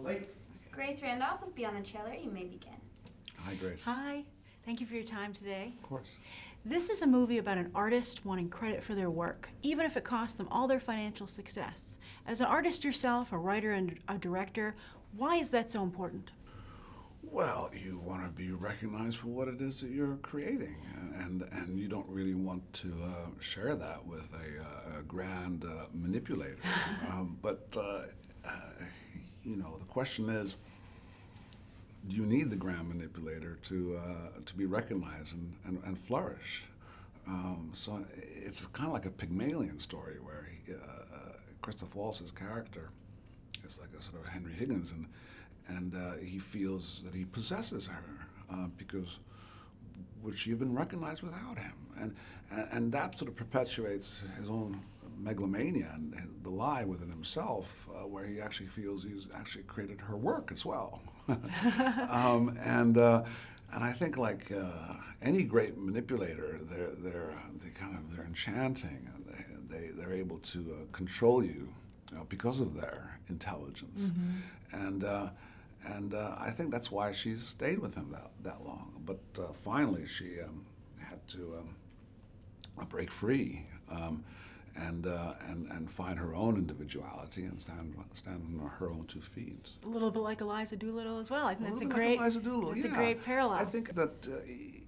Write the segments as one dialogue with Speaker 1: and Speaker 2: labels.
Speaker 1: Late.
Speaker 2: Grace Randolph with Beyond the Trailer. You may begin.
Speaker 1: Hi, Grace.
Speaker 3: Hi. Thank you for your time today.
Speaker 1: Of course.
Speaker 3: This is a movie about an artist wanting credit for their work, even if it costs them all their financial success. As an artist yourself, a writer and a director, why is that so important?
Speaker 1: Well, you want to be recognized for what it is that you're creating, and you don't really want to share that with a grand manipulator. You know, the question is, do you need the grand manipulator to be recognized and flourish? So it's kind of like a Pygmalion story where Christoph Waltz's character is like a sort of Henry Higgins, and he feels that he possesses her because would she have been recognized without him? And that sort of perpetuates his own megalomania and the lie within himself, where he actually feels he's actually created her work as well. And I think, like any great manipulator, they're enchanting, and they're able to control you because of their intelligence.
Speaker 3: Mm-hmm.
Speaker 1: And I think that's why she's stayed with him that long. But finally, she had to break free and find her own individuality and stand on her own 2 feet.
Speaker 3: A little bit like Eliza Doolittle as well. I think that's a
Speaker 1: great. Eliza Doolittle,
Speaker 3: that's a great parallel.
Speaker 1: I think that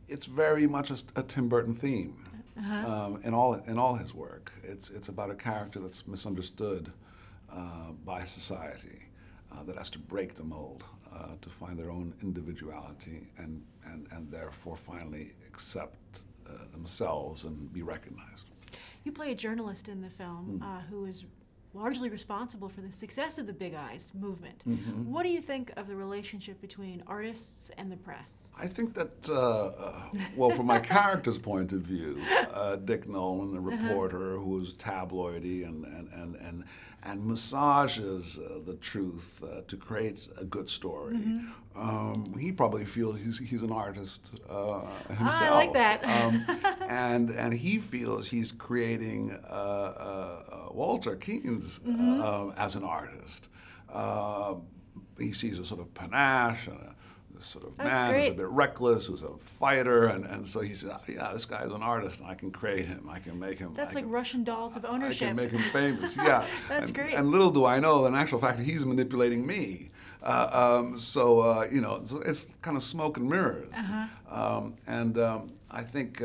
Speaker 1: it's very much a Tim Burton theme in all his work. It's about a character that's misunderstood by society, that has to break the mold to find their own individuality and therefore finally accept themselves and be recognized.
Speaker 3: You play a journalist in the film who is largely responsible for the success of the Big Eyes movement.
Speaker 1: Mm-hmm.
Speaker 3: What do you think of the relationship between artists and the press?
Speaker 1: I think that, well, from my character's point of view, Dick Nolan, the reporter who is tabloidy and massages the truth to create a good story, he probably feels he's an artist himself.
Speaker 3: I like that.
Speaker 1: And he feels he's creating Walter Keynes as an artist. He sees a sort of panache and a sort of man who's a bit reckless, who's a fighter, and so he says, yeah, this guy's an artist, and I can create him, I can make him.
Speaker 3: That's like Russian dolls of ownership.
Speaker 1: I can make him famous, yeah.
Speaker 3: That's great.
Speaker 1: And little do I know that in actual fact he's manipulating me. You know, so it's kind of smoke and mirrors. I think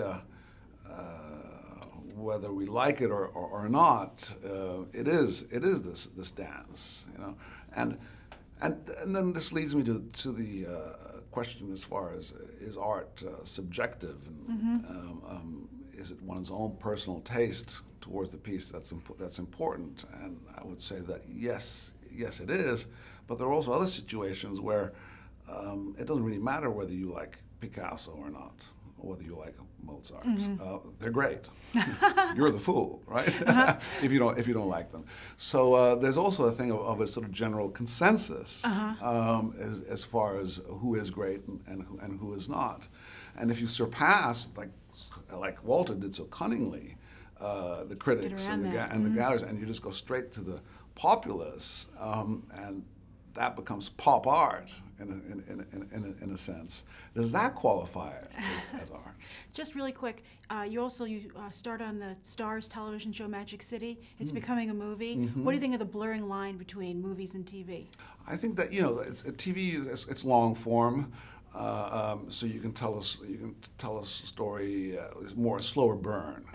Speaker 1: whether we like it or not, it is this dance, you know, and then this leads me to the question as far as is art subjective, and is it one's own personal taste towards the piece that's important? And I would say that yes it is, but there are also other situations where it doesn't really matter whether you like Picasso or not, or whether you like Mozart. They're great. You're the fool, right? if you don't like them. So there's also a thing of a sort of general consensus as far as who is great and who is not. And if you surpass, like Walter did so cunningly, the critics and the galleries, and you just go straight to the populace, and that becomes pop art in a sense. Does that qualify it as art?
Speaker 3: Just really quick, you start on the Starz television show Magic City. It's becoming a movie. What do you think of the blurring line between movies and TV?
Speaker 1: I think that, you know, TV it's long form. So you can tell us a story more slower burn.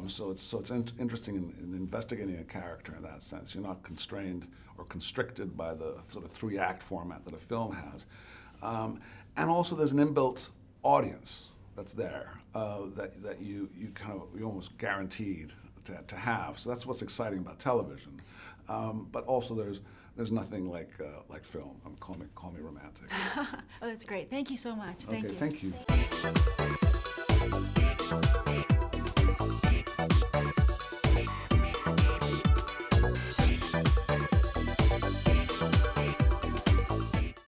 Speaker 1: So it's interesting in investigating a character in that sense. You're not constrained or constricted by the sort of 3-act format that a film has, and also there's an inbuilt audience that's there that you almost guaranteed to have. So that's what's exciting about television. But also there's nothing like film. Call me romantic.
Speaker 3: Oh, that's great. Thank you so much.
Speaker 1: Okay,
Speaker 3: Thank you.
Speaker 1: Thank you.